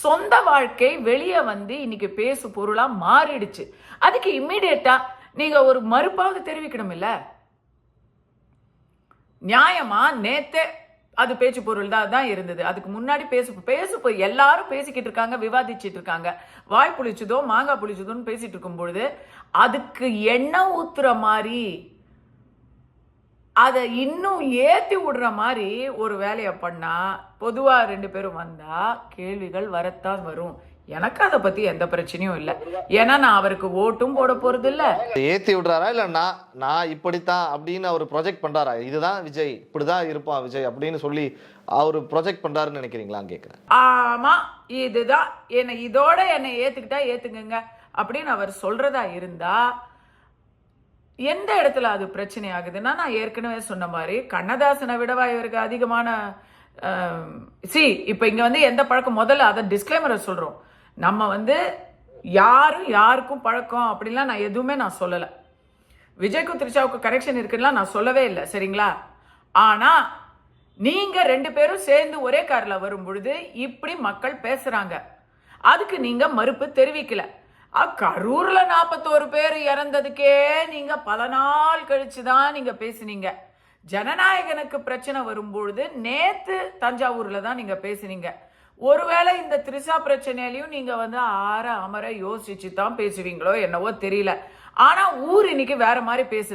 சொந்த வாழ்க்கை வெளியே வந்து இன்னைக்கு பேசு பொருளா மாறிடுச்சு. அதுக்கு இம்மிடியட்டா நீங்க ஒரு மறுப்பாக தெரிவிக்கணும் இல்ல? நியாயமா நேத்தே அது பேச்சு பொருள் தான் இருந்தது. அதுக்கு முன்னாடி பேசு எல்லாரும் பேசிக்கிட்டு இருக்காங்க, விவாதிச்சுட்டு இருக்காங்க. வாய் புளிச்சதோ மாங்காய் புளிச்சதோன்னு பேசிட்டு இருக்கும் பொழுது அதுக்கு எண்ணெய் ஊத்துற மாதிரி அதை இன்னும் ஏத்தி விடுற மாதிரி ஒரு வேலையை பண்ணா பொதுவா 2 பேரும் வந்தா கேள்விகள் வரத்தான் வரும். எனக்கு அதை பத்தி எந்த பிரச்சனையும் இல்லை. ஏன்னா நான் அவருக்கு ஓட்டும் போட போறது இல்ல. ஏத்தி விடுறாரா இல்ல நான் இப்படித்தான் அப்படின்னு அவர் ப்ரொஜெக்ட் பண்றாரா? இதுதான் விஜய், இப்படிதான் இருப்பான் விஜய் அப்படின்னு சொல்லி அவர் ப்ரொஜெக்ட் பண்றாருன்னு நினைக்கிறீங்களான்னு கேட்கிறேன். ஆமா, இதுதான் இதோட என்னை ஏத்துக்கிட்டா ஏத்துக்குங்க அப்படின்னு அவர் சொல்றதா இருந்தா எந்த இடத்துல அது பிரச்சனை ஆகுதுன்னா, நான் ஏற்கனவே சொன்ன மாதிரி கண்ணதாசனை விடவா இவருக்கு அதிகமான இப்ப இங்க வந்து எந்த பழக்கம், முதல்ல அதை டிஸ்க்ளைமரை சொல்றோம். நம்ம வந்து யாருக்கும் பழக்கம் அப்படின்லாம் நான் எதுவுமே நான் சொல்லலை. விஜய்க்கும் த்ரிஷாவுக்கு கரெக்ஷன் இருக்குன்னா நான் சொல்லவே இல்லை, சரிங்களா? ஆனா நீங்க 2 பேரும் சேர்ந்து ஒரே கார்ல வரும் பொழுது இப்படி மக்கள் பேசுறாங்க, அதுக்கு நீங்க மறுப்பு தெரிவிக்கல. கரூர்ல 41 பேர் இறந்ததுக்கே நீங்க பல நாள் கழிச்சுதான் நீங்க பேசினீங்க. ஜனநாயகனுக்கு பிரச்சனை வரும்பொழுது நேத்து தஞ்சாவூர்ல தான் நீங்க பேசினீங்க. ஒருவேளை இந்த த்ரிஷா பிரச்சனையிலையும் நீங்க வந்து அமர யோசிச்சு தான் பேசுவீங்களோ என்னவோ தெரியல. ஆனா ஊர் இன்னைக்கு வேற மாதிரி பேசு.